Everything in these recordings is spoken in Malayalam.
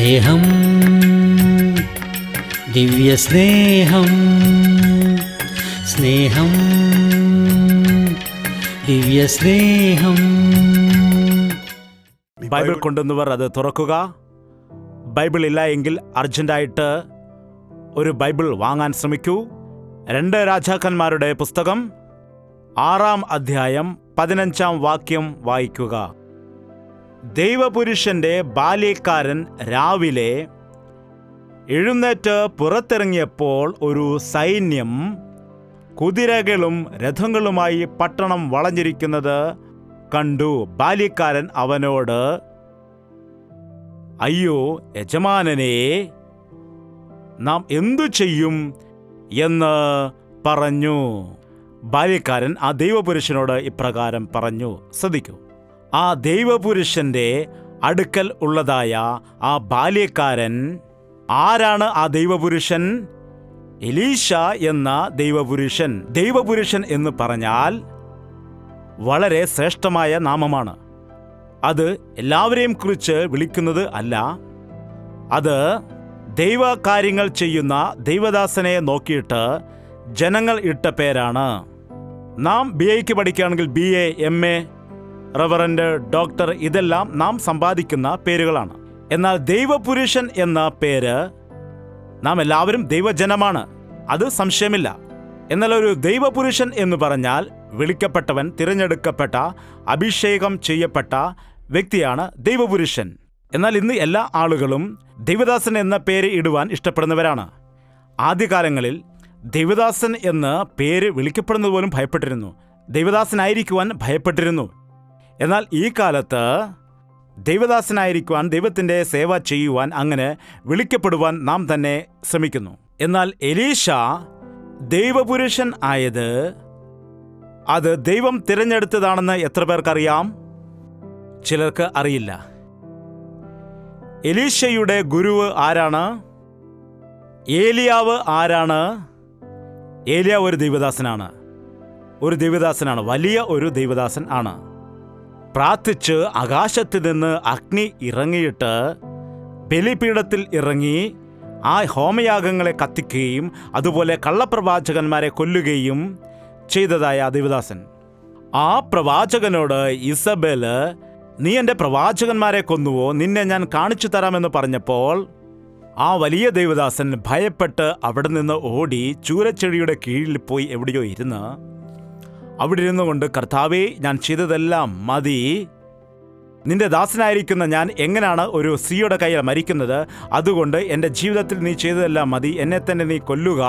സ്നേഹം, ദിവ്യസ്നേഹം, സ്നേഹം, ദിവ്യസ്നേഹം. ബൈബിൾ കൊണ്ടുവന്നവർ അത് തുറക്കുക. ബൈബിൾ ഇല്ല എങ്കിൽ അർജന്റായിട്ട് ഒരു ബൈബിൾ വാങ്ങാൻ ശ്രമിക്കൂ. 2 രാജാക്കന്മാരുടെ പുസ്തകം 6-ാം അധ്യായം 15-ാം വാക്യം വായിക്കുക. ദൈവപുരുഷന്റെ ബാല്യക്കാരൻ രാവിലെ എഴുന്നേറ്റ് പുറത്തിറങ്ങിയപ്പോൾ ഒരു സൈന്യം കുതിരകളും രഥങ്ങളുമായി പട്ടണം വളഞ്ഞിരിക്കുന്നത് കണ്ടു. ബാല്യക്കാരൻ അവനോട്, അയ്യോ യജമാനനേ, നാം എന്തു ചെയ്യും എന്ന് പറഞ്ഞു. ബാല്യക്കാരൻ ആ ദൈവപുരുഷനോട് ഇപ്രകാരം പറഞ്ഞു. ശ്രദ്ധിക്കൂ, ആ ദൈവപുരുഷന്റെ അടുക്കൽ ഉള്ളതായ ആ ബാല്യക്കാരൻ ആരാണ്? ആ ദൈവപുരുഷൻ എലീശ എന്ന ദൈവപുരുഷൻ. ദൈവപുരുഷൻ എന്ന് പറഞ്ഞാൽ വളരെ ശ്രേഷ്ഠമായ നാമമാണ്. അത് എല്ലാവരെയും കുറിച്ച് വിളിക്കുന്നത് അല്ല. അത് ദൈവകാര്യങ്ങൾ ചെയ്യുന്ന ദൈവദാസനെ നോക്കിയിട്ട് ജനങ്ങൾ ഇട്ട പേരാണ്. നാം BA പഠിക്കുകയാണെങ്കിൽ BA, MA, റവറൻഡ്, ഡോക്ടർ, ഇതെല്ലാം നാം സമ്പാദിക്കുന്ന പേരുകളാണ്. എന്നാൽ ദൈവപുരുഷൻ എന്ന പേര്, നാം എല്ലാവരും ദൈവജനമാണ്, അത് സംശയമില്ല. എന്നാൽ ഒരു ദൈവപുരുഷൻ എന്ന് പറഞ്ഞാൽ വിളിക്കപ്പെട്ടവൻ, തിരഞ്ഞെടുക്കപ്പെട്ട, അഭിഷേകം ചെയ്യപ്പെട്ട വ്യക്തിയാണ് ദൈവപുരുഷൻ. എന്നാൽ ഇന്ന് എല്ലാ ആളുകളും ദൈവദാസൻ എന്ന പേര് ഇടുവാൻ ഇഷ്ടപ്പെടുന്നവരാണ്. ആദ്യകാലങ്ങളിൽ ദൈവദാസൻ എന്ന പേര് വിളിക്കപ്പെടുന്നത് പോലും ഭയപ്പെട്ടിരുന്നു. ദൈവദാസനായിരിക്കുവാൻ ഭയപ്പെട്ടിരുന്നു. എന്നാൽ ഈ കാലത്ത് ദൈവദാസനായിരിക്കുവാൻ, ദൈവത്തിൻ്റെ സേവ ചെയ്യുവാൻ, അങ്ങനെ വിളിക്കപ്പെടുവാൻ നാം തന്നെ ശ്രമിക്കുന്നു. എന്നാൽ എലീശ ദൈവപുരുഷൻ ആയത് അത് ദൈവം തിരഞ്ഞെടുത്തതാണെന്ന് എത്ര പേർക്കറിയാം? ചിലർക്ക് അറിയില്ല. എലീശയുടെ ഗുരുവ് ആരാണ്? ഏലിയാവ് ആരാണ്? ഏലിയാവ് ഒരു ദൈവദാസനാണ്. വലിയ ഒരു ദൈവദാസൻ ആണ്. പ്രാർത്ഥിച്ച് ആകാശത്ത് നിന്ന് അഗ്നി ഇറങ്ങിയിട്ട് ബലിപീഠത്തിൽ ഇറങ്ങി ആ ഹോമയാഗങ്ങളെ കത്തിക്കുകയും അതുപോലെ കള്ളപ്രവാചകന്മാരെ കൊല്ലുകയും ചെയ്തതായ ദൈവദാസൻ. ആ പ്രവാചകനോട് ഇസബേല്, നീ എൻ്റെ പ്രവാചകന്മാരെ കൊന്നുവോ? നിന്നെ ഞാൻ കാണിച്ചു തരാമെന്ന് പറഞ്ഞപ്പോൾ ആ വലിയ ദൈവദാസൻ ഭയപ്പെട്ട് അവിടെ നിന്ന് ഓടി ചൂരച്ചെടിയുടെ കീഴിൽ പോയി എവിടെയോ ഇരുന്ന് അവിടെ ഇരുന്നു കൊണ്ട്, കർത്താവേ, ഞാൻ ചെയ്തതെല്ലാം മതി. നിന്റെ ദാസനായിരിക്കുന്ന ഞാൻ എങ്ങനെയാണ് ഒരു സ്ത്രീയുടെ കയ്യിൽ മരിക്കുന്നത്? അതുകൊണ്ട് എൻ്റെ ജീവിതത്തിൽ നീ ചെയ്തതെല്ലാം മതി, എന്നെ തന്നെ നീ കൊല്ലുക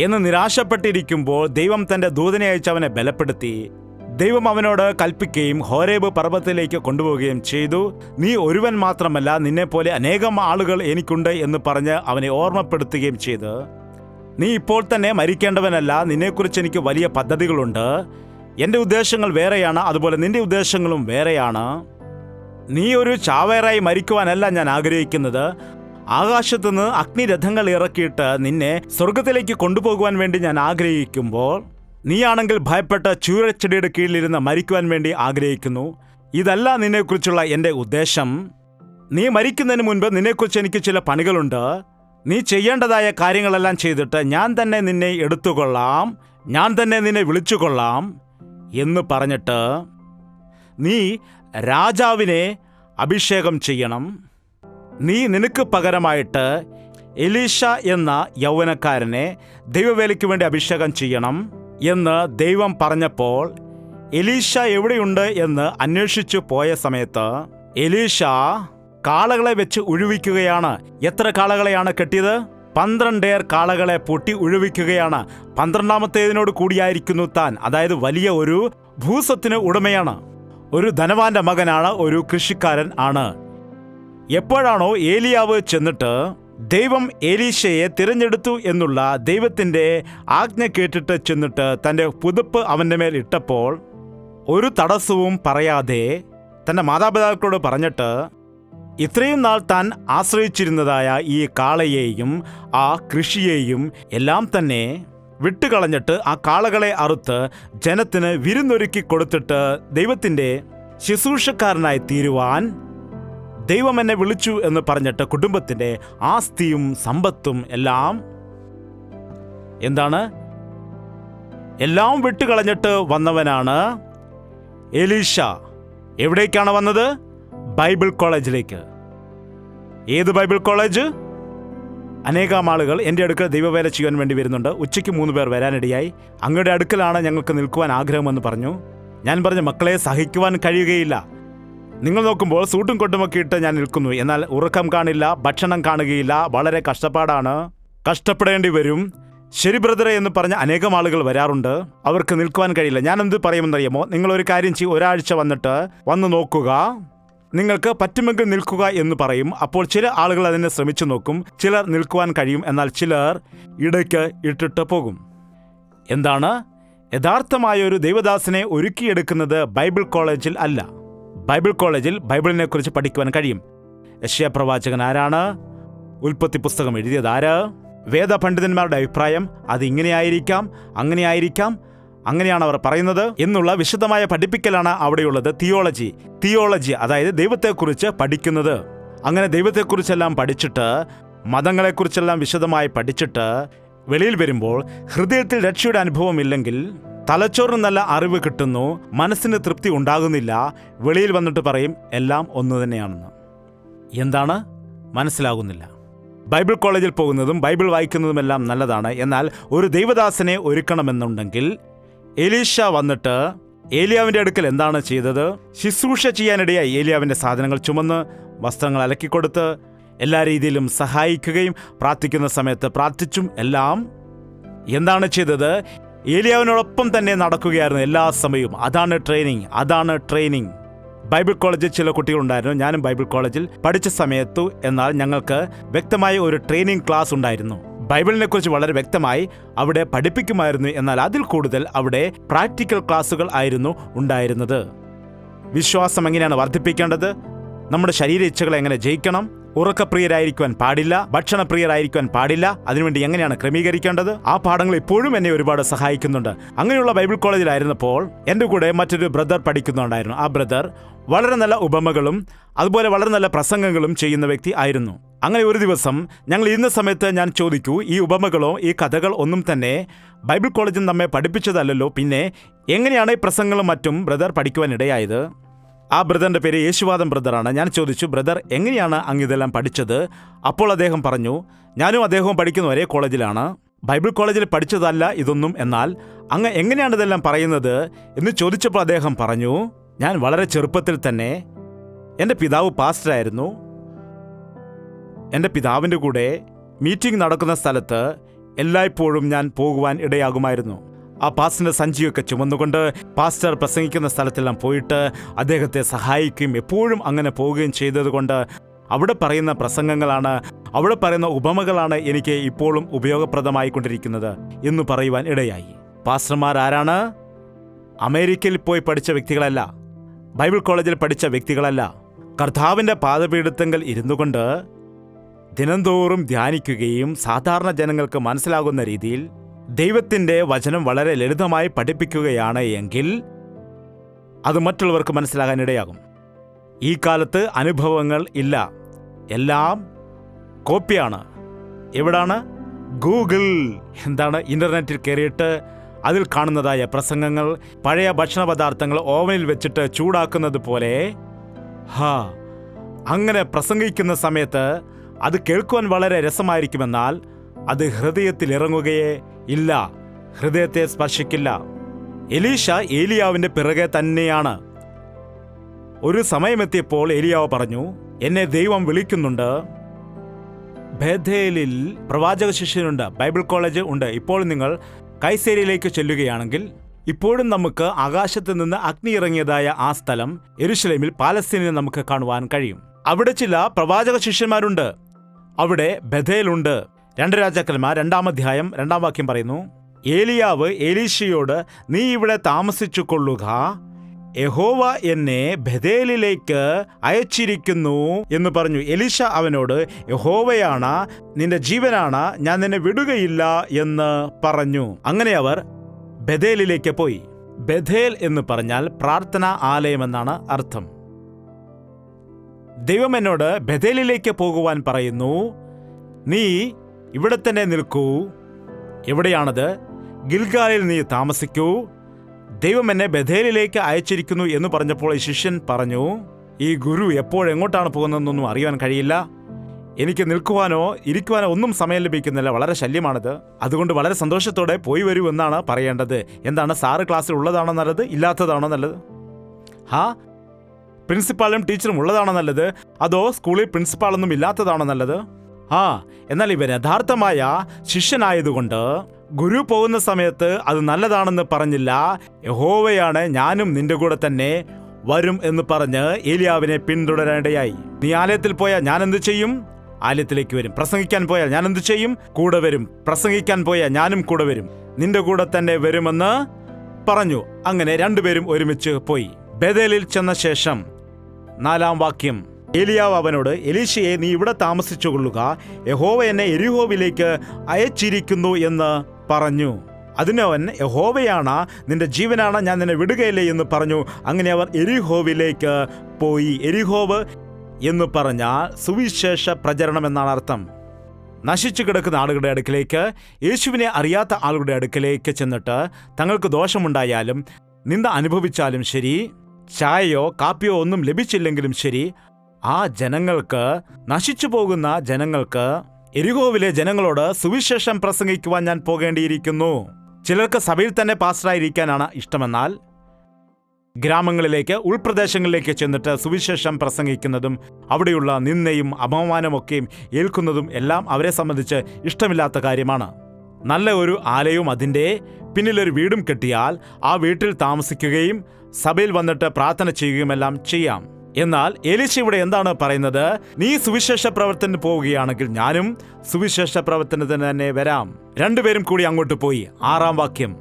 എന്ന് നിരാശപ്പെട്ടിരിക്കുമ്പോൾ ദൈവം തൻ്റെ ദൂതനെ അയച്ച് അവനെ ബലപ്പെടുത്തി. ദൈവം അവനോട് കൽപ്പിക്കുകയും ഹോരേബ് പർവ്വതത്തിലേക്ക് കൊണ്ടുപോവുകയും ചെയ്തു. നീ ഒരുവൻ മാത്രമല്ല, നിന്നെപ്പോലെ അനേകം ആളുകൾ എനിക്കുണ്ട് എന്ന് പറഞ്ഞ് അവനെ ഓർമ്മപ്പെടുത്തുകയും ചെയ്ത്, നീ ഇപ്പോൾ തന്നെ മരിക്കേണ്ടവനല്ല, നിന്നെക്കുറിച്ച് എനിക്ക് വലിയ പദ്ധതികളുണ്ട്. എൻ്റെ ഉദ്ദേശങ്ങൾ വേറെയാണ്, അതുപോലെ നിന്റെ ഉദ്ദേശങ്ങളും വേറെയാണ്. നീ ഒരു ചാവേറായി മരിക്കുവാനല്ല ഞാൻ ആഗ്രഹിക്കുന്നത്. ആകാശത്തുനിന്ന് അഗ്നിരഥങ്ങൾ ഇറക്കിയിട്ട് നിന്നെ സ്വർഗത്തിലേക്ക് കൊണ്ടുപോകുവാൻ വേണ്ടി ഞാൻ ആഗ്രഹിക്കുമ്പോൾ, നീയാണെങ്കിൽ ഭയപ്പെട്ട ചൂരച്ചെടിയുടെ കീഴിലിരുന്ന് മരിക്കുവാൻ വേണ്ടി ആഗ്രഹിക്കുന്നു. ഇതല്ല നിന്നെക്കുറിച്ചുള്ള എൻ്റെ ഉദ്ദേശം. നീ മരിക്കുന്നതിന് മുൻപ് നിന്നെക്കുറിച്ച് എനിക്ക് ചില പണികളുണ്ട്. നീ ചെയ്യേണ്ടതായ കാര്യങ്ങളെല്ലാം ചെയ്തിട്ട് ഞാൻ തന്നെ നിന്നെ എടുത്തുകൊള്ളാം, ഞാൻ തന്നെ നിന്നെ വിളിച്ചുകൊള്ളാം എന്ന് പറഞ്ഞിട്ട് നീ രാജാവിനെ അഭിഷേകം ചെയ്യണം. നീ നിനക്ക് പകരമായിട്ട് എലീശ എന്ന യൗവനക്കാരനെ ദൈവവേലയ്ക്ക് വേണ്ടി അഭിഷേകം ചെയ്യണം എന്ന് ദൈവം പറഞ്ഞപ്പോൾ, എലീശ എവിടെയുണ്ട് എന്ന് അന്വേഷിച്ചു പോയ സമയത്ത് എലീശ കാളകളെ വെച്ച് ഉഴുവിക്കുകയാണ്. എത്ര കാളകളെയാണ് കെട്ടിയത്? 12 കാളകളെ പൊട്ടി ഉഴുവിക്കുകയാണ്. 12ാമത്തേതിനോട് കൂടിയായിരിക്കുന്നു താൻ. അതായത് വലിയ ഒരു ഭൂസ്വത്തിന് ഉടമയാണ്, ഒരു ധനവാന്റെ മകനാണ്, ഒരു കൃഷിക്കാരൻ ആണ്. എപ്പോഴാണോ ഏലിയാവ് ചെന്നിട്ട് ദൈവം എലീശയെ തിരഞ്ഞെടുത്തു എന്നുള്ള ദൈവത്തിൻ്റെ ആജ്ഞ കേട്ടിട്ട് ചെന്നിട്ട് തൻ്റെ പുതുപ്പ് അവൻ്റെ മേൽ ഇട്ടപ്പോൾ, ഒരു തടസ്സവും പറയാതെ തൻ്റെ മാതാപിതാക്കളോട് പറഞ്ഞിട്ട് ഇത്രയും നാൾ താൻ ആശ്രയിച്ചിരുന്നതായ ഈ കാളയെയും ആ കൃഷിയെയും എല്ലാം തന്നെ വിട്ടുകളഞ്ഞിട്ട് ആ കാളകളെ അറുത്ത് ജനത്തിന് വിരുന്നൊരുക്കി കൊടുത്തിട്ട് ദൈവത്തിൻ്റെ ശുശ്രൂഷക്കാരനായി തീരുവാൻ ദൈവം എന്നെ വിളിച്ചു എന്ന് പറഞ്ഞിട്ട് കുടുംബത്തിൻ്റെ ആസ്തിയും സമ്പത്തും എല്ലാം എല്ലാം വിട്ടുകളഞ്ഞിട്ട് വന്നവനാണ് എലീഷ. എവിടേക്കാണ് വന്നത്? ബൈബിൾ കോളേജിലേക്ക്. ഏത് ബൈബിൾ കോളേജ്? അനേകം ആളുകൾ എൻ്റെ അടുക്കൽ ദൈവവേല ചെയ്യാൻ വേണ്ടി വരുന്നുണ്ട്. ഉച്ചയ്ക്ക് 3 പേർ വരാനിടയായി. അങ്ങയുടെ അടുക്കലാണ് ഞങ്ങൾക്ക് നിൽക്കുവാൻ ആഗ്രഹമെന്ന് പറഞ്ഞു. ഞാൻ പറഞ്ഞു, മക്കളെ, സഹിക്കുവാൻ കഴിയുകയില്ല. നിങ്ങൾ നോക്കുമ്പോൾ സൂട്ടും കൊട്ടുമൊക്കെ ഇട്ട് ഞാൻ നിൽക്കുന്നു, എന്നാൽ ഉറക്കം കാണില്ല, ഭക്ഷണം കാണുകയില്ല, വളരെ കഷ്ടപ്പാടാണ്, കഷ്ടപ്പെടേണ്ടി വരും. ശരി ബ്രദറെ എന്ന് പറഞ്ഞ അനേകം ആളുകൾ വരാറുണ്ട്. അവർക്ക് നിൽക്കുവാൻ കഴിയില്ല. ഞാൻ എന്ത് പറയുമെന്നറിയാമോ? നിങ്ങളൊരു കാര്യം ചെയ്യും, ഒരാഴ്ച വന്ന് നോക്കുക, നിങ്ങൾക്ക് പറ്റുമെങ്കിൽ നിൽക്കുക എന്ന് പറയും. അപ്പോൾ ചില ആളുകൾ അതിനെ ശ്രമിച്ചു നോക്കും. ചിലർ നിൽക്കുവാൻ കഴിയും, എന്നാൽ ചിലർ ഇടയ്ക്ക് ഇട്ടിട്ട് പോകും. യഥാർത്ഥമായ ഒരു ദൈവദാസനെ ഒരുക്കിയെടുക്കുന്നത് ബൈബിൾ കോളേജിൽ അല്ല. ബൈബിൾ കോളേജിൽ ബൈബിളിനെ കുറിച്ച് പഠിക്കുവാൻ കഴിയും. യെശയ്യാ പ്രവാചകൻ ആരാണ്? ഉൽപ്പത്തി പുസ്തകം എഴുതിയത് ആര്? വേദപണ്ഡിതന്മാരുടെ അഭിപ്രായം അത് ഇങ്ങനെയായിരിക്കാം, അങ്ങനെയായിരിക്കാം, അങ്ങനെയാണ് അവർ പറയുന്നത് എന്നുള്ള വിശദമായ പഠിപ്പിക്കലാണ് അവിടെയുള്ളത്. തിയോളജി അതായത് ദൈവത്തെക്കുറിച്ച് പഠിക്കുന്നത്. അങ്ങനെ ദൈവത്തെക്കുറിച്ചെല്ലാം പഠിച്ചിട്ട്, മതങ്ങളെക്കുറിച്ചെല്ലാം വിശദമായി പഠിച്ചിട്ട് വെളിയിൽ വരുമ്പോൾ ഹൃദയത്തിൽ രക്ഷയുടെ അനുഭവം ഇല്ലെങ്കിൽ, തലച്ചോറിന് നല്ല അറിവ് കിട്ടുന്നു, മനസ്സിന് തൃപ്തി ഉണ്ടാകുന്നില്ല, വെളിയിൽ വന്നിട്ട് പറയും എല്ലാം ഒന്നു തന്നെയാണെന്ന്. മനസ്സിലാകുന്നില്ല. ബൈബിൾ കോളേജിൽ പോകുന്നതും ബൈബിൾ വായിക്കുന്നതുമെല്ലാം നല്ലതാണ്. എന്നാൽ ഒരു ദൈവദാസനെ ഒരുക്കണമെന്നുണ്ടെങ്കിൽ എലീഷ വന്നിട്ട് ഏലിയാവിൻ്റെ അടുക്കൽ എന്താണ് ചെയ്തത്? ശുശ്രൂഷ ചെയ്യാനിടയായി ഏലിയാവിൻ്റെ സാധനങ്ങൾ ചുമന്ന്, വസ്ത്രങ്ങൾ അലക്കിക്കൊടുത്ത്, എല്ലാ രീതിയിലും സഹായിക്കുകയും പ്രാർത്ഥിക്കുന്ന സമയത്ത് പ്രാർത്ഥിച്ചും എല്ലാം എന്താണ് ചെയ്തത്? ഏലിയാവിനോടൊപ്പം തന്നെ നടക്കുകയായിരുന്നു എല്ലാ സമയവും. അതാണ് ട്രെയിനിങ്. ബൈബിൾ കോളേജിൽ ചില കുട്ടികളുണ്ടായിരുന്നു. ഞാനും ബൈബിൾ കോളേജിൽ പഠിച്ച സമയത്തു എന്നാൽ ഞങ്ങൾക്ക് വ്യക്തമായ ഒരു ട്രെയിനിങ് ക്ലാസ് ഉണ്ടായിരുന്നു. ബൈബിളിനെ കുറിച്ച് വളരെ വ്യക്തമായി അവിടെ പഠിപ്പിക്കുമായിരുന്നു. എന്നാൽ അതിൽ കൂടുതൽ അവിടെ പ്രാക്ടിക്കൽ ക്ലാസ്സുകൾ ആയിരുന്നു ഉണ്ടായിരുന്നത്. വിശ്വാസം എങ്ങനെയാണ് വർദ്ധിപ്പിക്കേണ്ടത്, നമ്മുടെ ശരീര ഇച്ഛകളെ എങ്ങനെ ജയിക്കണം, ഉറക്കപ്രിയരായിരിക്കുവാൻ പാടില്ല, ഭക്ഷണപ്രിയരായിരിക്കുവാൻ പാടില്ല, അതിനുവേണ്ടി എങ്ങനെയാണ് ക്രമീകരിക്കേണ്ടത്, ആ പാഠങ്ങൾ ഇപ്പോഴും എന്നെ ഒരുപാട് സഹായിക്കുന്നുണ്ട്. അങ്ങനെയുള്ള ബൈബിൾ കോളേജിലായിരുന്നപ്പോൾ എൻ്റെ കൂടെ മറ്റൊരു ബ്രദർ പഠിക്കുന്നുണ്ടായിരുന്നു. ആ ബ്രദർ വളരെ നല്ല ഉപമകളും അതുപോലെ വളരെ നല്ല പ്രസംഗങ്ങളും ചെയ്യുന്ന വ്യക്തി ആയിരുന്നു. അങ്ങനെ ഒരു ദിവസം ഞങ്ങൾ ഇരുന്ന സമയത്ത് ഞാൻ ചോദിക്കൂ, ഈ ഉപമകളോ ഈ കഥകൾ ഒന്നും തന്നെ ബൈബിൾ കോളേജിൽ നമ്മെ പഠിപ്പിച്ചതല്ലോ, പിന്നെ എങ്ങനെയാണ് ഈ പ്രസംഗങ്ങളും മറ്റും ബ്രദർ പഠിക്കുവാനിടയായത്? ആ ബ്രദറിൻ്റെ പേര് യേശുവാദം ബ്രദറാണ്. ഞാൻ ചോദിച്ചു, ബ്രദർ എങ്ങനെയാണ് അങ്ങ് ഇതെല്ലാം പഠിച്ചത്? അപ്പോൾ അദ്ദേഹം പറഞ്ഞു, ഞാനും അദ്ദേഹവും പഠിക്കുന്ന ഒരേ കോളേജിലാണ്, ബൈബിൾ കോളേജിൽ പഠിച്ചതല്ല ഇതൊന്നും, എന്നാൽ അങ്ങ് എങ്ങനെയാണ് ഇതെല്ലാം പറയുന്നത് എന്ന് ചോദിച്ചപ്പോൾ അദ്ദേഹം പറഞ്ഞു, ഞാൻ വളരെ ചെറുപ്പത്തിൽ തന്നെ, എൻ്റെ പിതാവ് പാസ്റ്ററായിരുന്നു, എൻ്റെ പിതാവിൻ്റെ കൂടെ മീറ്റിംഗ് നടക്കുന്ന സ്ഥലത്ത് എല്ലായ്പ്പോഴും ഞാൻ പോകുവാൻ ഇടയാകുമായിരുന്നു. ആ പാസ്റ്ററിൻ്റെ സഞ്ചിയൊക്കെ ചുമന്നുകൊണ്ട് പാസ്റ്റർ പ്രസംഗിക്കുന്ന സ്ഥലത്തെല്ലാം പോയിട്ട് അദ്ദേഹത്തെ സഹായിക്കുകയും എപ്പോഴും അങ്ങനെ പോവുകയും ചെയ്തതുകൊണ്ട് അവിടെ പറയുന്ന പ്രസംഗങ്ങളാണ്, അവിടെ പറയുന്ന ഉപമകളാണ് എനിക്ക് ഇപ്പോഴും ഉപയോഗപ്രദമായിക്കൊണ്ടിരിക്കുന്നത് എന്ന് പറയുവാൻ ഇടയായി. പാസ്റ്റർമാർ ആരാണ്? അമേരിക്കയിൽ പോയി പഠിച്ച വ്യക്തികളല്ല, ബൈബിൾ കോളേജിൽ പഠിച്ച വ്യക്തികളല്ല. കർത്താവിൻ്റെ പാദപീഠത്തിങ്കൽ ഇരുന്നു കൊണ്ട് ദിനംതോറും ധ്യാനിക്കുകയും സാധാരണ ജനങ്ങൾക്ക് മനസ്സിലാകുന്ന രീതിയിൽ ദൈവത്തിൻ്റെ വചനം വളരെ ലളിതമായി പഠിപ്പിക്കുകയാണ് എങ്കിൽ അത് മറ്റുള്ളവർക്ക് മനസ്സിലാകാൻ ഇടയാകും. ഈ കാലത്ത് അനുഭവങ്ങൾ ഇല്ല, എല്ലാം കോപ്പിയാണ്. എവിടാണ്? ഗൂഗിൾ. ഇൻ്റർനെറ്റിൽ കയറിയിട്ട് അതിൽ കാണുന്നതായ പ്രസംഗങ്ങൾ, പഴയ ഭക്ഷണ പദാർത്ഥങ്ങൾ ഓവനിൽ വെച്ചിട്ട് ചൂടാക്കുന്നത് പോലെ അങ്ങനെ പ്രസംഗിക്കുന്ന സമയത്ത് അത് കേൾക്കുവാൻ വളരെ രസമായിരിക്കുമെന്നാൽ അത് ഹൃദയത്തിൽ ഇറങ്ങുകയേ ഇല്ല, ഹൃദയത്തെ സ്പർശിക്കില്ല. എലീഷ ഏലിയാവിൻ്റെ പിറകെ തന്നെയാണ്. ഒരു സമയമെത്തിയപ്പോൾ ഏലിയാവ് പറഞ്ഞു, എന്നെ ദൈവം വിളിക്കുന്നുണ്ട്. ബേഥേലിൽ പ്രവാചക ശിഷ്യനുണ്ട്, ബൈബിൾ കോളേജ് ഉണ്ട്. ഇപ്പോൾ നിങ്ങൾ കൈസേരിയിലേക്ക് ചെല്ലുകയാണെങ്കിൽ ഇപ്പോഴും നമുക്ക് ആകാശത്ത് നിന്ന് അഗ്നി ഇറങ്ങിയതായ ആ സ്ഥലം യെരുശലേമിൽ പാലസ്തീനിൽ നമുക്ക് കാണുവാൻ കഴിയും. അവിടെ ചില പ്രവാചക ശിഷ്യന്മാരുണ്ട്. അവിടെ ബഥേലുണ്ട്. 2 രാജാക്കന്മാർ 2-ാം അധ്യായം 2-ാം വാക്യം പറയുന്നു, ഏലിയാവ് എലീശയോട്, നീ ഇവിടെ താമസിച്ചു കൊള്ളുക, യഹോവ എന്നെ ബഥേലിലേക്ക് അയച്ചിരിക്കുന്നു എന്ന് പറഞ്ഞു. എലീശ അവനോട്, യഹോവയാണ്, നിന്റെ ജീവനാണ്, ഞാൻ നിന്നെ വിടുകയില്ല എന്ന് പറഞ്ഞു. അങ്ങനെ അവർ ബഥേലിലേക്ക് പോയി. ബഥേൽ എന്ന് പറഞ്ഞാൽ പ്രാർത്ഥനാ ആലയം എന്നാണ് അർത്ഥം. ദൈവം എന്നോട് ബഥേലിലേക്ക് പോകുവാൻ പറയുന്നു. നീ ഇവിടെ തന്നെ നിൽക്കൂ. എവിടെയാണത്? ഗിൽഗാലിൽ നീ താമസിക്കൂ. ദൈവം എന്നെ ബഥേലിലേക്ക് അയച്ചിരിക്കുന്നു എന്ന് പറഞ്ഞപ്പോൾ ഈ ശിഷ്യൻ പറഞ്ഞു, ഈ ഗുരു എപ്പോഴെങ്ങോട്ടാണ് പോകുന്നതെന്നൊന്നും അറിയാൻ കഴിയില്ല. എനിക്ക് നിൽക്കുവാനോ ഇരിക്കുവാനോ ഒന്നും സമയം ലഭിക്കുന്നില്ല. വളരെ ശല്യമാണിത്. അതുകൊണ്ട് വളരെ സന്തോഷത്തോടെ പോയി വരൂ എന്നാണ് പറയേണ്ടത്. എന്താണ്, സാറ് ക്ലാസ്സിൽ ഉള്ളതാണോ നല്ലത്, ഇല്ലാത്തതാണോ നല്ലത്? പ്രിൻസിപ്പാളും ടീച്ചറും ഉള്ളതാണോ നല്ലത്, അതോ സ്കൂളിൽ പ്രിൻസിപ്പാളൊന്നും ഇല്ലാത്തതാണോ നല്ലത്? എന്നാൽ ഇവൻ യഥാർത്ഥമായ ശിഷ്യനായതുകൊണ്ട് ഗുരു പോകുന്ന സമയത്ത് അത് നല്ലതാണെന്ന് പറഞ്ഞില്ല. യഹോവയാണ്, ഞാനും നിന്റെ കൂടെ തന്നെ വരും എന്ന് പറഞ്ഞ് ഏലിയാവിനെ പിന്തുടരാനിടയായി. നീ ആലയത്തിൽ പോയാൽ ഞാൻ എന്ത് ചെയ്യും? ആലയത്തിലേക്ക് വരും. പ്രസംഗിക്കാൻ പോയാൽ ഞാൻ എന്ത് ചെയ്യും? കൂടെ വരും. പ്രസംഗിക്കാൻ പോയാൽ ഞാനും കൂടെ വരും. നിന്റെ കൂടെ തന്നെ വരുമെന്ന് പറഞ്ഞു. അങ്ങനെ രണ്ടുപേരും ഒരുമിച്ച് പോയി. ബേഥേലിൽ ചെന്ന ശേഷം 4-ാം വാക്യം, ഏലിയാവ് അവനോട്, എലീശയെ, നീ ഇവിടെ താമസിച്ചു കൊള്ളുക, യഹോവ എന്നെ യെരിഹോവിലേക്ക് അയച്ചിരിക്കുന്നു എന്ന് പറഞ്ഞു. അതിനവൻ, യഹോവയാണ്, നിന്റെ ജീവനാണ്, ഞാൻ നിന്നെ വിടുകയില്ലേ എന്ന് പറഞ്ഞു. അങ്ങനെ അവർ യെരിഹോവിലേക്ക് പോയി. യെരിഹോവ് എന്ന് പറഞ്ഞാൽ സുവിശേഷ പ്രചരണം എന്നാണ് അർത്ഥം. നശിച്ചു കിടക്കുന്ന ആളുകളുടെ അടുക്കിലേക്ക്, യേശുവിനെ അറിയാത്ത ആളുകളുടെ അടുക്കിലേക്ക് ചെന്നിട്ട് തങ്ങൾക്ക് ദോഷമുണ്ടായാലും നിന്ദ അനുഭവിച്ചാലും ശരി, ചായയോ കാപ്പിയോ ഒന്നും ലഭിച്ചില്ലെങ്കിലും ശരി, ആ ജനങ്ങൾക്ക്, നശിച്ചു പോകുന്ന ജനങ്ങൾക്ക്, യെരിഹോവിലെ ജനങ്ങളോട് സുവിശേഷം പ്രസംഗിക്കുവാൻ ഞാൻ പോകേണ്ടിയിരിക്കുന്നു. ചിലർക്ക് സഭയിൽ തന്നെ പാസ്റ്ററായിരിക്കാനാണ് ഇഷ്ടമെന്നാൽ ഗ്രാമങ്ങളിലേക്ക്, ഉൾപ്രദേശങ്ങളിലേക്ക് ചെന്നിട്ട് സുവിശേഷം പ്രസംഗിക്കുന്നതും അവിടെയുള്ള നിന്ദയും അപമാനമൊക്കെയും ഏൽക്കുന്നതും എല്ലാം അവരെ സംബന്ധിച്ച് ഇഷ്ടമില്ലാത്ത കാര്യമാണ്. നല്ല ഒരു ആലയവും അതിൻ്റെ പിന്നിലൊരു വീടും കെട്ടിയാൽ ആ വീട്ടിൽ താമസിക്കുകയും സഭയിൽ വന്നിട്ട് പ്രാർത്ഥന ചെയ്യുകയുമെല്ലാം ചെയ്യാം. എന്നാൽ എലീശ ഇവിടെ എന്താണ് പറയുന്നത്? നീ സുവിശേഷ പ്രവർത്തനത്തിന് പോവുകയാണെങ്കിൽ ഞാനും സുവിശേഷ പ്രവർത്തനത്തിന് തന്നെ വരാം. രണ്ടുപേരും കൂടി അങ്ങോട്ട് പോയി. 6-ാം വാക്യം,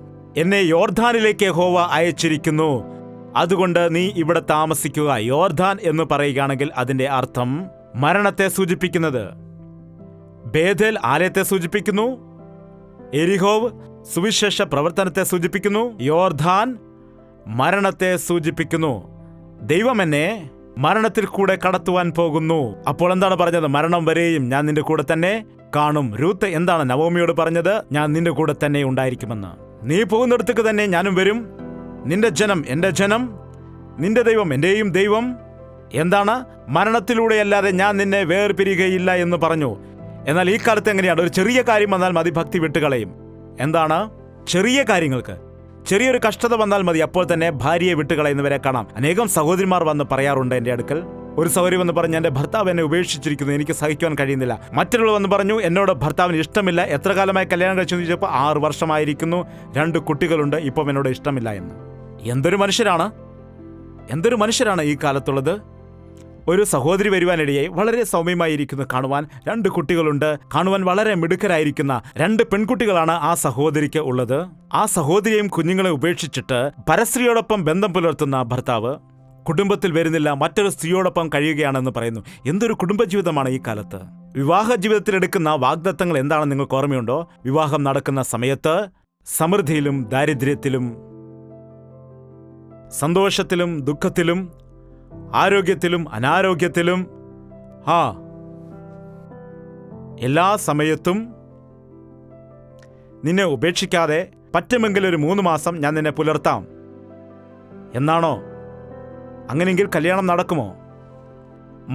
എന്നെ യോർദാനിലേക്ക് യഹോവ അയച്ചിരിക്കുന്നു, അതുകൊണ്ട് നീ ഇവിടെ താമസിക്കുക. യോർദാൻ എന്ന് പറയുകയാണെങ്കിൽ അതിന്റെ അർത്ഥം മരണത്തെ സൂചിപ്പിക്കുന്നത്. ബേഥേൽ ആലയത്തെ സൂചിപ്പിക്കുന്നു. യെരിഹോവ് സുവിശേഷ പ്രവർത്തനത്തെ സൂചിപ്പിക്കുന്നു. യോർദാൻ മരണത്തെ സൂചിപ്പിക്കുന്നു. ദൈവം എന്നെ മരണത്തിൽ കൂടെ കടത്തുവാൻ പോകുന്നു. അപ്പോൾ എന്താണ് പറഞ്ഞത്? മരണം വരെയും ഞാൻ നിന്റെ കൂടെ തന്നെ കാണും. രൂത്ത് എന്താണ് നവോമിയോട് പറഞ്ഞത്? ഞാൻ നിന്റെ കൂടെ തന്നെ ഉണ്ടായിരിക്കുമെന്ന്. നീ പോകുന്നിടത്തേക്ക് തന്നെ ഞാനും വരും. നിന്റെ ജനം എൻ്റെ ജനം, നിന്റെ ദൈവം എൻ്റെയും ദൈവം. എന്താണ്? മരണത്തിലൂടെയല്ലാതെ ഞാൻ നിന്നെ വേർപിരികയില്ല എന്ന് പറഞ്ഞു. എന്നാൽ ഈ കാലത്ത് എങ്ങനെയാണ്? ഒരു ചെറിയ കാര്യം വന്നാൽ മതി, ഭക്തി വിട്ടുകളയും. എന്താണ്? ചെറിയ കാര്യങ്ങൾക്ക് ചെറിയൊരു കഷ്ടത വന്നാൽ മതി, അപ്പോൾ തന്നെ ഭാര്യയെ വിട്ടുകളയുന്നവരെ കാണാം. അനേകം സഹോദരിമാർ വന്ന് പറയാറുണ്ട് എൻ്റെ അടുക്കൽ. ഒരു സഹോദരി വന്ന് പറഞ്ഞു, എൻ്റെ ഭർത്താവ് എന്നെ ഉപേക്ഷിച്ചിരിക്കുന്നു, എനിക്ക് സഹിക്കുവാൻ കഴിയുന്നില്ല. മറ്റുള്ളവർ വന്ന് പറഞ്ഞു, എന്നോട് ഭർത്താവിന് ഇഷ്ടമില്ല. എത്ര കാലമായി കല്യാണം കഴിച്ചു ചോദിച്ചപ്പോൾ 6 വർഷമായിരിക്കുന്നു, 2 കുട്ടികളുണ്ട്, ഇപ്പം എന്നോട് ഇഷ്ടമില്ല എന്ന്. എന്തൊരു മനുഷ്യരാണ് ഈ കാലത്തുള്ളത്. ഒരു സഹോദരി വരുവാനിടയായി, വളരെ സൗമ്യമായിരിക്കുന്നു കാണുവാൻ. 2 കുട്ടികളുണ്ട്, കാണുവാൻ വളരെ മിടുക്കരായിരിക്കുന്ന 2 പെൺകുട്ടികളാണ് ആ സഹോദരിക്ക് ഉള്ളത്. ആ സഹോദരിയെയും കുഞ്ഞുങ്ങളെ ഉപേക്ഷിച്ചിട്ട് പരസ്ത്രീയോടൊപ്പം ബന്ധം പുലർത്തുന്ന ഭർത്താവ് കുടുംബത്തിൽ വരുന്നില്ല, മറ്റൊരു സ്ത്രീയോടൊപ്പം കഴിയുകയാണെന്ന് പറയുന്നു. എന്തൊരു കുടുംബജീവിതമാണ് ഈ കാലത്ത്. വിവാഹ ജീവിതത്തിൽ എടുക്കുന്ന വാഗ്ദത്തങ്ങൾ എന്താണെന്ന് നിങ്ങൾക്ക് ഓർമ്മയുണ്ടോ? വിവാഹം നടക്കുന്ന സമയത്ത് സമൃദ്ധിയിലും ദാരിദ്ര്യത്തിലും, സന്തോഷത്തിലും ദുഃഖത്തിലും, ആരോഗ്യത്തിലും അനാരോഗ്യത്തിലും, എല്ലാ സമയത്തും നിന്നെ ഉപേക്ഷിക്കാതെ പറ്റുമെങ്കിൽ ഒരു 3 മാസം ഞാൻ നിന്നെ പുലർത്താം എന്നാണോ? അങ്ങനെയെങ്കിൽ കല്യാണം നടക്കുമോ?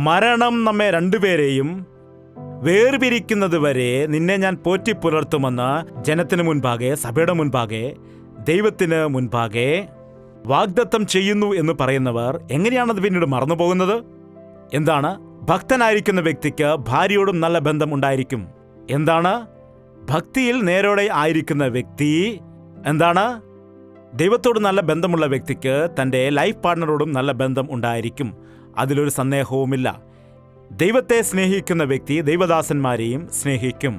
മരണം നമ്മെ 2 പേരെയും വേർപിരിക്കുന്നത് വരെ നിന്നെ ഞാൻ പോറ്റി പുലർത്തുമെന്ന് ജനത്തിന് മുൻപാകെ, സഭയുടെ മുൻപാകെ, ദൈവത്തിന് മുൻപാകെ വാഗ്ദത്തം ചെയ്യുന്നു എന്ന് പറയുന്നവർ എങ്ങനെയാണത് പിന്നീട് മറന്നുപോകുന്നത്? എന്താണ്? ഭക്തനായിരിക്കുന്ന വ്യക്തിക്ക് ഭാര്യയോടും നല്ല ബന്ധം ഉണ്ടായിരിക്കും. എന്താണ്? ഭക്തിയിൽ നേരോടെ ആയിരിക്കുന്ന വ്യക്തി എന്താണ്? ദൈവത്തോട് നല്ല ബന്ധമുള്ള വ്യക്തിക്ക് തൻ്റെ ലൈഫ് പാർട്ട്ണറോടും നല്ല ബന്ധം ഉണ്ടായിരിക്കും. അതിലൊരു സന്ദേഹവുമില്ല. ദൈവത്തെ സ്നേഹിക്കുന്ന വ്യക്തി ദൈവദാസന്മാരെയും സ്നേഹിക്കും.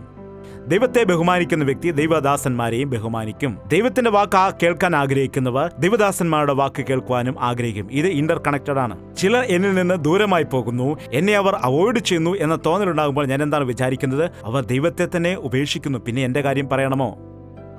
ദൈവത്തെ ബഹുമാനിക്കുന്ന വ്യക്തി ദൈവദാസന്മാരെയും ബഹുമാനിക്കും. ദൈവത്തിന്റെ വാക്ക് കേൾക്കാൻ ആഗ്രഹിക്കുന്നവർ ദൈവദാസന്മാരുടെ വാക്ക് കേൾക്കുവാനും ആഗ്രഹിക്കും. ഇത് ഇന്റർ കണക്റ്റഡ് ആണ്. ചിലർ എന്നിൽ നിന്ന് ദൂരമായി പോകുന്നു, എന്നെ അവർ അവോയ്ഡ് ചെയ്യുന്നു എന്ന തോന്നലുണ്ടാകുമ്പോൾ ഞാൻ എന്താണ് വിചാരിക്കുന്നത്? അവർ ദൈവത്തെ തന്നെ ഉപേക്ഷിക്കുന്നു. പിന്നെ എന്റെ കാര്യം പറയണമോ?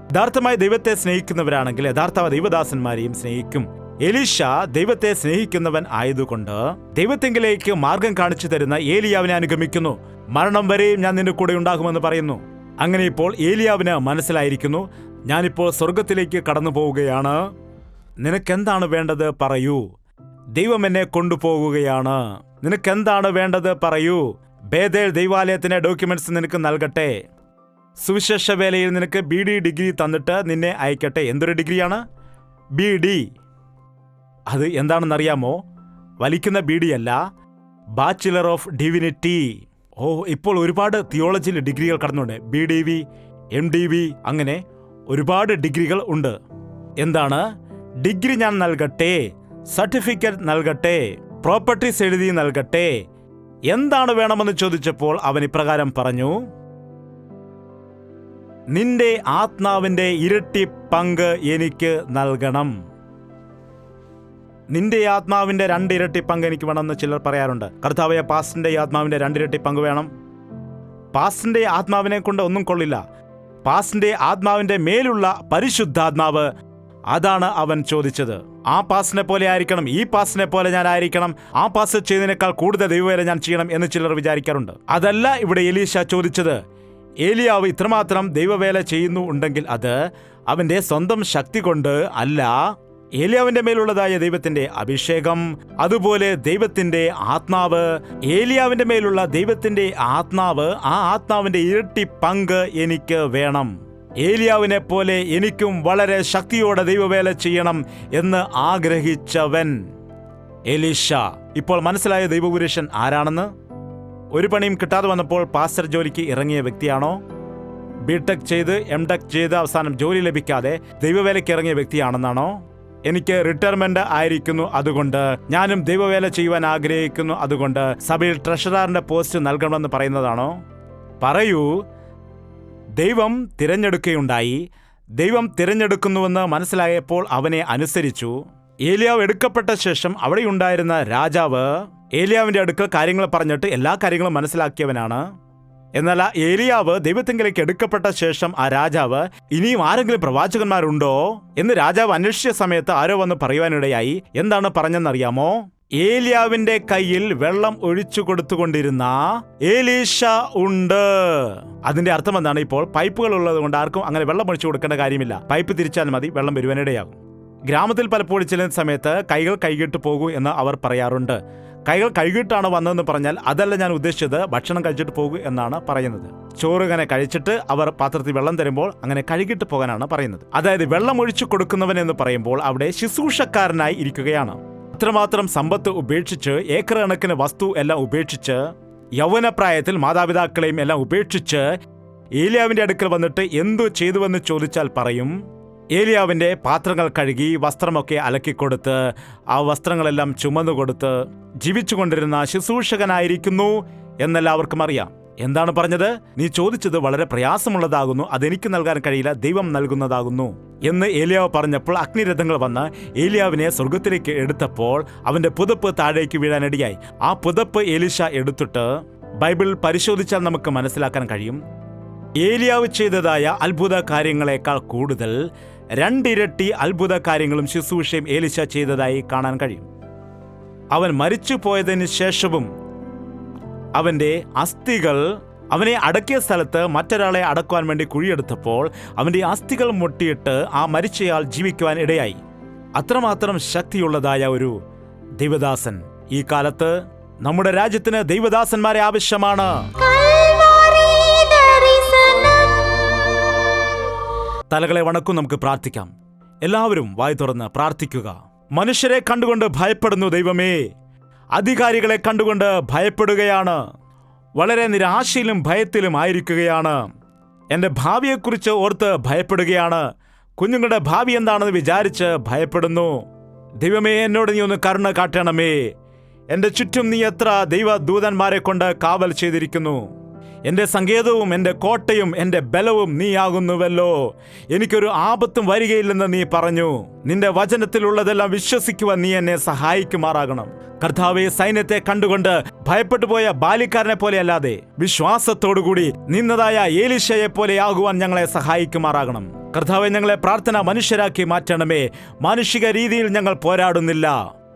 യഥാർത്ഥമായി ദൈവത്തെ സ്നേഹിക്കുന്നവരാണെങ്കിൽ യഥാർത്ഥ ദൈവദാസന്മാരെയും സ്നേഹിക്കും. എലീശ ദൈവത്തെ സ്നേഹിക്കുന്നവൻ ആയതുകൊണ്ട് ദൈവത്തെങ്കിലേക്ക് മാർഗം കാണിച്ചു തരുന്ന ഏലിയാവിനെ അനുഗമിക്കുന്നു. മരണം വരെയും ഞാൻ നിന്റെ കൂടെ ഉണ്ടാകുമെന്ന് പറയുന്നു. അങ്ങനെ ഇപ്പോൾ ഏലിയാവിന് മനസ്സിലായിരിക്കുന്നു, ഞാനിപ്പോൾ സ്വർഗത്തിലേക്ക് കടന്നു പോവുകയാണ്. നിനക്കെന്താണ് വേണ്ടത് പറയൂ. ദൈവം എന്നെ കൊണ്ടുപോകുകയാണ്. നിനക്കെന്താണ് വേണ്ടത് പറയൂ. ബേതേൽ ദൈവാലയത്തിന്റെ ഡോക്യുമെന്റ്സ് നിനക്ക് നൽകട്ടെ. സുവിശേഷ വേലയിൽ നിനക്ക് BD ഡിഗ്രി തന്നിട്ട് നിന്നെ അയക്കട്ടെ. എന്തൊരു ഡിഗ്രിയാണ്? BD. അത് എന്താണെന്നറിയാമോ? വലിക്കുന്ന BD അല്ല, ബാച്ചിലർ ഓഫ് ഡിവിനിറ്റി. ഇപ്പോൾ ഒരുപാട് തിയോളജിയിൽ ഡിഗ്രികൾ കടന്നുണ്ട്. BDV, MDV, അങ്ങനെ ഒരുപാട് ഡിഗ്രികൾ ഉണ്ട്. എന്താണ്? ഡിഗ്രി ഞാൻ നൽകട്ടെ, സർട്ടിഫിക്കറ്റ് നൽകട്ടെ, പ്രോപ്പർട്ടീസ് എഴുതി നൽകട്ടെ. എന്താണ് വേണമെന്ന് ചോദിച്ചപ്പോൾ അവൻ ഇപ്രകാരം പറഞ്ഞു, നിന്റെ ആത്മാവിന്റെ ഇരട്ടി പങ്ക് എനിക്ക് നൽകണം. നിന്റെ ആത്മാവിന്റെ 2 ഇരട്ടി പങ്ക് എനിക്ക് വേണമെന്ന് ചിലർ പറയാറുണ്ട്. കർത്താവേ, പാസ്റ്ററിന്റെ ആത്മാവിന്റെ 2 ഇരട്ടി പങ്ക് വേണം. പാസ്റ്ററിന്റെ ആത്മാവിനെ കൊണ്ട് ഒന്നും കൊള്ളില്ല. പാസ്റ്ററിന്റെ ആത്മാവിന്റെ മേലുള്ള പരിശുദ്ധാത്മാവ്, അതാണ് അവൻ ചോദിച്ചത്. ആ പാസ്റ്ററിനെ പോലെ ആയിരിക്കണം, ഈ പാസ്റ്ററിനെ പോലെ ഞാൻ ആയിരിക്കണം, ആ പാസ്റ്റർ ചെയ്തതിനേക്കാൾ കൂടുതൽ ദൈവവേല ഞാൻ ചെയ്യണം എന്ന് ചിലർ വിചാരിക്കാറുണ്ട്. അതല്ല ഇവിടെ എലീശ ചോദിച്ചത്. ഏലിയാവ് ഇത്രമാത്രം ദൈവവേല ചെയ്യുന്നു ഉണ്ടെങ്കിൽ അത് അവന്റെ സ്വന്തം ശക്തി കൊണ്ട് അല്ല, ഏലിയാവിന്റെ മേലുള്ളതായ ദൈവത്തിന്റെ അഭിഷേകം, അതുപോലെ ദൈവത്തിന്റെ ആത്മാവ്, ഏലിയാവിന്റെ മേലുള്ള ദൈവത്തിന്റെ ആത്മാവ്, ആ ആത്മാവിന്റെ ഇരട്ടി പങ്ക് എനിക്ക് വേണം. ഏലിയാവിനെ പോലെ എനിക്കും വളരെ ശക്തിയോടെ ദൈവവേല ചെയ്യണം എന്ന് ആഗ്രഹിച്ചവൻ എലീശ. ഇപ്പോൾ മനസ്സിലായ ദൈവപുരുഷൻ ആരാണെന്ന്? ഒരു പണിയും കിട്ടാതെ വന്നപ്പോൾ പാസ്റ്റർ ജോലിക്ക് ഇറങ്ങിയ വ്യക്തിയാണോ? BTech ചെയ്ത് MTech ചെയ്ത് അവസാനം ജോലി ലഭിക്കാതെ ദൈവവേലയ്ക്ക് ഇറങ്ങിയ വ്യക്തിയാണെന്നാണോ? എനിക്ക് റിട്ടയർമെന്റ് ആയിരിക്കുന്നു, അതുകൊണ്ട് ഞാനും ദൈവവേല ചെയ്യുവാൻ ആഗ്രഹിക്കുന്നു, അതുകൊണ്ട് സഭയിൽ ട്രഷററിന്റെ പോസ്റ്റ് നൽകണമെന്ന് പറയുന്നതാണോ? പറയൂ. ദൈവം തിരഞ്ഞെടുക്കുകയുണ്ടായി. ദൈവം തിരഞ്ഞെടുക്കുന്നുവെന്ന് മനസ്സിലായപ്പോൾ അവനെ അനുസരിച്ചു. ഏലിയാവ് എടുക്കപ്പെട്ട ശേഷം അവിടെയുണ്ടായിരുന്ന രാജാവ് ഏലിയാവിന്റെ അടുക്കൽ കാര്യങ്ങൾ പറഞ്ഞിട്ട് എല്ലാ കാര്യങ്ങളും മനസ്സിലാക്കിയവനാണ്. എന്നാൽ ആ ഏലിയാവ് ദൈവത്തിങ്കിലേക്ക് എടുക്കപ്പെട്ട ശേഷം ആ രാജാവ്, ഇനിയും ആരെങ്കിലും പ്രവാചകന്മാരുണ്ടോ എന്ന് രാജാവ് അന്വേഷിച്ച സമയത്ത് ആരോ വന്ന് പറയുവാനിടയായി. എന്താണ് പറഞ്ഞെന്നറിയാമോ? ഏലിയാവിന്റെ കയ്യിൽ വെള്ളം ഒഴിച്ചു കൊടുത്തുകൊണ്ടിരുന്ന എലീശ ഉണ്ട്. അതിന്റെ അർത്ഥം എന്താണ്? ഇപ്പോൾ പൈപ്പുകൾ ഉള്ളത് കൊണ്ട് ആർക്കും അങ്ങനെ വെള്ളം ഒഴിച്ചു കൊടുക്കേണ്ട കാര്യമില്ല. പൈപ്പ് തിരിച്ചാൽ മതി, വെള്ളം വരുവാനിടയാകും. ഗ്രാമത്തിൽ പലപ്പോഴും ചില സമയത്ത് കൈകൾ കഴുകിയിട്ട് പോകൂ എന്ന് അവർ പറയാറുണ്ട്. കൈകൾ കഴുകിയിട്ടാണ് വന്നതെന്ന് പറഞ്ഞാൽ അതല്ല ഞാൻ ഉദ്ദേശിച്ചത്, ഭക്ഷണം കഴിച്ചിട്ട് പോകൂ എന്നാണ് പറയുന്നത്. ചോറ് ഇങ്ങനെ കഴിച്ചിട്ട് അവർ പാത്രത്തിൽ വെള്ളം തരുമ്പോൾ അങ്ങനെ കഴുകിയിട്ട് പോകാനാണ് പറയുന്നത്. അതായത് വെള്ളം ഒഴിച്ചു കൊടുക്കുന്നവൻ എന്ന് പറയുമ്പോൾ അവിടെ ശുശ്രൂഷക്കാരനായി ഇരിക്കുകയാണ്. അത്രമാത്രം സമ്പത്ത് ഉപേക്ഷിച്ച്, ഏക്കർ കണക്കിന് വസ്തു എല്ലാം ഉപേക്ഷിച്ച്, യൗവനപ്രായത്തിൽ മാതാപിതാക്കളെയും എല്ലാം ഉപേക്ഷിച്ച് ഏലിയാവിന്റെ അടുക്കൽ വന്നിട്ട് എന്തു ചെയ്തുവെന്ന് ചോദിച്ചാൽ പറയും, ഏലിയാവിന്റെ പാത്രങ്ങൾ കഴുകി വസ്ത്രമൊക്കെ അലക്കിക്കൊടുത്ത് ആ വസ്ത്രങ്ങളെല്ലാം ചുമന്നുകൊടുത്ത് ജീവിച്ചുകൊണ്ടിരുന്ന ശുശ്രൂഷകനായിരിക്കുന്നു എന്നെല്ലാവർക്കും അറിയാം. എന്താണ് പറഞ്ഞത്? നീ ചോദിച്ചത് വളരെ പ്രയാസമുള്ളതാകുന്നു, അതെനിക്ക് നൽകാൻ കഴിയില്ല, ദൈവം നൽകുന്നതാകുന്നു എന്ന് ഏലിയാവ് പറഞ്ഞപ്പോൾ അഗ്നിരഥങ്ങൾ വന്ന് ഏലിയാവിനെ സ്വർഗത്തിലേക്ക് എടുത്തപ്പോൾ അവന്റെ പുതപ്പ് താഴേക്ക് വീഴാനിടയായി. ആ പുതപ്പ് എലീശ എടുത്തിട്ട് ബൈബിൾ പരിശോധിച്ചാൽ നമുക്ക് മനസ്സിലാക്കാൻ കഴിയും, ഏലിയാവ് ചെയ്തതായ അത്ഭുത കാര്യങ്ങളെക്കാൾ കൂടുതൽ 2 ഇരട്ടി അത്ഭുത കാര്യങ്ങളും ശുശ്രൂഷയും എലീശ ചെയ്തതായി കാണാൻ കഴിയും. അവൻ മരിച്ചു പോയതിന് ശേഷവും അവന്റെ അസ്ഥികൾ, അവനെ അടക്കിയ സ്ഥലത്ത് മറ്റൊരാളെ അടക്കുവാൻ വേണ്ടി കുഴിയെടുത്തപ്പോൾ അവന്റെ അസ്ഥികൾ മുട്ടിയിട്ട് ആ മരിച്ചയാൾ ജീവിക്കുവാൻ ഇടയായി. അത്രമാത്രം ശക്തിയുള്ളതായ ഒരു ദൈവദാസൻ. ഈ കാലത്ത് നമ്മുടെ രാജ്യത്തിന് ദൈവദാസന്മാരെ ആവശ്യമാണ്. തലകളെ വണക്കും, നമുക്ക് പ്രാർത്ഥിക്കാം. എല്ലാവരും വായി തുറന്ന് പ്രാർത്ഥിക്കുക. മനുഷ്യരെ കണ്ടുകൊണ്ട് ഭയപ്പെടുന്നു ദൈവമേ, അധികാരികളെ കണ്ടുകൊണ്ട് ഭയപ്പെടുകയാണ്, വളരെ നിരാശയിലും ഭയത്തിലും ആയിരിക്കുകയാണ്. എൻ്റെ ഭാവിയെക്കുറിച്ച് ഓർത്ത് ഭയപ്പെടുകയാണ്, കുഞ്ഞുങ്ങളുടെ ഭാവി എന്താണെന്ന് വിചാരിച്ച് ഭയപ്പെടുന്നു. ദൈവമേ, എന്നോട് നീ ഒന്ന് കരുണ കാട്ടണമേ. എൻ്റെ ചുറ്റും നീ എത്ര ദൈവദൂതന്മാരെ കൊണ്ട് കാവൽ ചെയ്തിരിക്കുന്നു. എൻ്റെ സങ്കേതവും എൻ്റെ കോട്ടയും എൻ്റെ ബലവും നീയാകുന്നുവല്ലോ. എനിക്കൊരു ആപത്തും വരികയില്ലെന്ന് നീ പറഞ്ഞു. നിന്റെ വചനത്തിലുള്ളതെല്ലാം വിശ്വസിക്കുവാൻ നീ എന്നെ സഹായിക്കുമാറാകണം. കർത്താവേ, സൈന്യത്തെ കണ്ടുകൊണ്ട് ഭയപ്പെട്ടു പോയ ബാലിക്കാരനെ പോലെയല്ലാതെ വിശ്വാസത്തോടുകൂടി നിന്നതായ എലീശയെ പോലെയാകുവാൻ ഞങ്ങളെ സഹായിക്കുമാറാകണം. കർത്താവേ, ഞങ്ങളെ പ്രാർത്ഥന മനുഷ്യരാക്കി മാറ്റണമേ. മാനുഷിക രീതിയിൽ ഞങ്ങൾ പോരാടുന്നില്ല.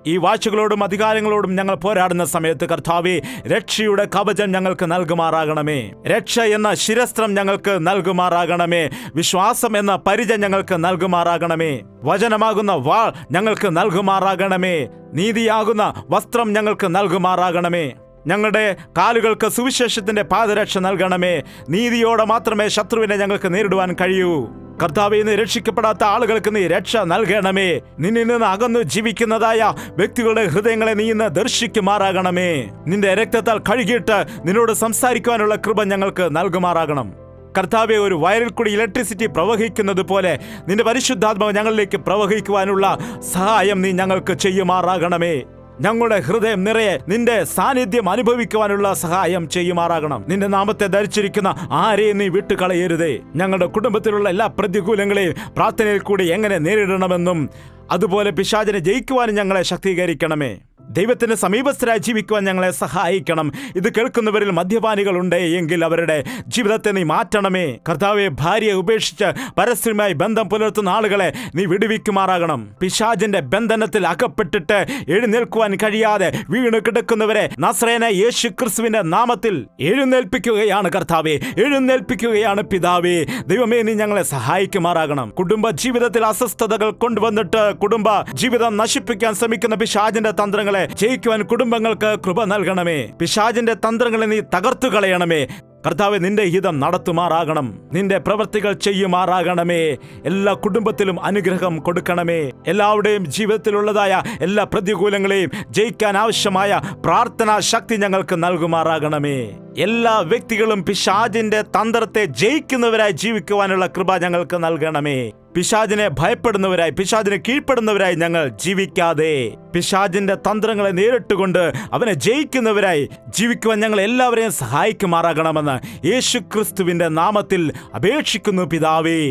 ഈ വാഴ്ചകളോടും അധികാരങ്ങളോടും ഞങ്ങൾ പോരാടുന്ന സമയത്ത് കർത്താവേ, രക്ഷയുടെ കവചം ഞങ്ങൾക്ക് നൽകുമാറാകണമേ. രക്ഷ എന്ന ശിരസ്ത്രം ഞങ്ങൾക്ക് നൽകുമാറാകണമേ. വിശ്വാസം എന്ന പരിച ഞങ്ങൾക്ക് നൽകുമാറാകണമേ. വചനമാകുന്ന വാൾ ഞങ്ങൾക്ക് നൽകുമാറാകണമേ. നീതിയാകുന്ന വസ്ത്രം ഞങ്ങൾക്ക് നൽകുമാറാകണമേ. ഞങ്ങളുടെ കാലുകൾക്ക് സുവിശേഷത്തിന്റെ പാദരക്ഷ നൽകണമേ. നീതിയോടെ മാത്രമേ ശത്രുവിനെ ഞങ്ങൾക്ക് നേരിടുവാൻ കഴിയൂ. കർത്താവേ, ഇന്ന് രക്ഷിക്കപ്പെടാത്ത ആളുകൾക്ക് നീ രക്ഷ നൽകണമേ. നിന്നിൽ നിന്ന് അകന്നു ജീവിക്കുന്നതായ വ്യക്തികളുടെ ഹൃദയങ്ങളെ നീ ഇന്ന് ദർശിക്കുമാറാകണമേ. നിന്റെ രക്തത്താൽ കഴുകിയിട്ട് നിന്നോട് സംസാരിക്കുവാനുള്ള കൃപ ഞങ്ങൾക്ക് നൽകുമാറാകണം. കർത്താവെ, ഒരു വയറിൽ കൂടി ഇലക്ട്രിസിറ്റി പ്രവഹിക്കുന്നത് പോലെ നിന്റെ പരിശുദ്ധാത്മാവ് ഞങ്ങളിലേക്ക് പ്രവഹിക്കുവാനുള്ള സഹായം നീ ഞങ്ങൾക്ക് ചെയ്യുമാറാകണമേ. ഞങ്ങളുടെ ഹൃദയം നിറയെ നിന്റെ സാന്നിധ്യം അനുഭവിക്കുവാനുള്ള സഹായം ചെയ്യുമാറാകണം. നിന്റെ നാമത്തെ ധരിച്ചിരിക്കുന്ന ആരെയും നീ വിട്ടുകളയരുതേ. ഞങ്ങളുടെ കുടുംബത്തിലുള്ള എല്ലാ പ്രതികൂലങ്ങളെയും പ്രാർത്ഥനയിൽ കൂടി എങ്ങനെ നേരിടണമെന്നും അതുപോലെ പിശാചിനെ ജയിക്കുവാനും ഞങ്ങളെ ശക്തീകരിക്കണമേ. ദൈവത്തിന് സമീപസ്ഥരായി ജീവിക്കുവാൻ ഞങ്ങളെ സഹായിക്കണം. ഇത് കേൾക്കുന്നവരിൽ മദ്യപാനികളുണ്ട് എങ്കിൽ അവരുടെ ജീവിതത്തെ നീ മാറ്റണമേ. കർത്താവെ, ഭാര്യയെ ഉപേക്ഷിച്ച് പരസ്യമായി ബന്ധം പുലർത്തുന്ന ആളുകളെ നീ വിടുവിക്കുമാറാകണം. പിശാചിന്റെ ബന്ധനത്തിൽ അകപ്പെട്ടിട്ട് എഴുന്നേൽക്കുവാൻ കഴിയാതെ വീണ് കിടക്കുന്നവരെ നസ്രയനായ യേശു ക്രിസ്തുവിന്റെ നാമത്തിൽ എഴുന്നേൽപ്പിക്കുകയാണ് കർത്താവെ, എഴുന്നേൽപ്പിക്കുകയാണ് പിതാവേ. ദൈവമേ, നീ ഞങ്ങളെ സഹായിക്കുമാറാകണം. കുടുംബ ജീവിതത്തിൽ അസ്വസ്ഥതകൾ കൊണ്ടുവന്നിട്ട് കുടുംബ ജീവിതം നശിപ്പിക്കാൻ ശ്രമിക്കുന്ന പിശാചിന്റെ തന്ത്രങ്ങളെ ജയിക്കുവാൻ കുടുംബങ്ങൾക്ക് കൃപ നൽകണമേ. പിശാചിന്റെ തന്ത്രങ്ങളെ നീ തകർത്തു കളയണമേ. കർത്താവേ, നിന്റെ ഹിതം നടത്തുമാറാകണം. നിന്റെ പ്രവൃത്തികൾ ചെയ്യുമാറാകണമേ. എല്ലാ കുടുംബത്തിലും അനുഗ്രഹം കൊടുക്കണമേ. എല്ലാവരുടെയും ജീവിതത്തിലുള്ളതായ എല്ലാ പ്രതികൂലങ്ങളെയും ജയിക്കാൻ ആവശ്യമായ പ്രാർത്ഥനാ ശക്തി ഞങ്ങൾക്ക് നൽകുമാറാകണമേ. എല്ലാ വ്യക്തികളും പിശാചിന്റെ തന്ത്രത്തെ ജയിക്കുന്നവരായി ജീവിക്കുവാനുള്ള കൃപ ഞങ്ങൾക്ക് നൽകണമേ. പിശാചിനെ ഭയപ്പെടുന്നവരായി, പിശാചിനെ കീഴ്പ്പെടുന്നവരായി ഞങ്ങൾ ജീവിക്കാതെ പിശാചിന്റെ തന്ത്രങ്ങളെ നേരിട്ടുകൊണ്ട് അവനെ ജയിക്കുന്നവരായി ജീവിക്കുവാൻ ഞങ്ങൾ എല്ലാവരെയും സഹായിക്കുമാറാകണമെന്ന് യേശു ക്രിസ്തുവിന്റെ നാമത്തിൽ അപേക്ഷിക്കുന്നു പിതാവേ.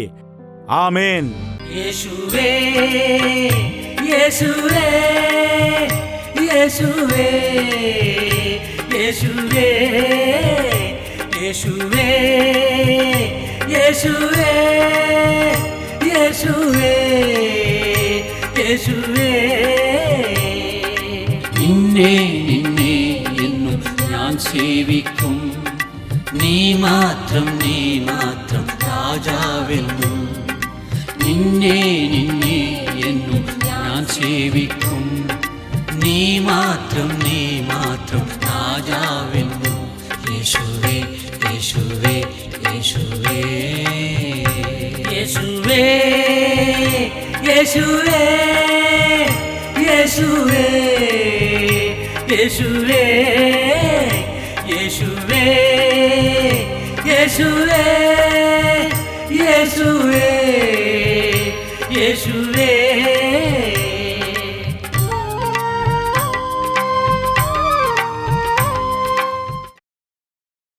ആമേൻ. യേശുവേ, യേശുവേ, യേശുവേ, യേശുവേ, യേശുവേ, യേശുവേ, യേശുവേ, യേശുവേ. നിന്നെ നിന്നെ എന്നും ഞാൻ സേവിക്കും. നീ മാത്രം രാജാവെന്നും. നിന്നെ നിന്നെ എന്നും ഞാൻ സേവിക്കും. നീ മാത്രം രാജാവെന്നും. യേശുവേ, യേശുവേ, യേശുവേ, യേശുവേ, യേശുവേ, യേശുവേ, യേശുവേ, യേശുവേ, യേശുവേ, യേശുവേ, യേശുവേ.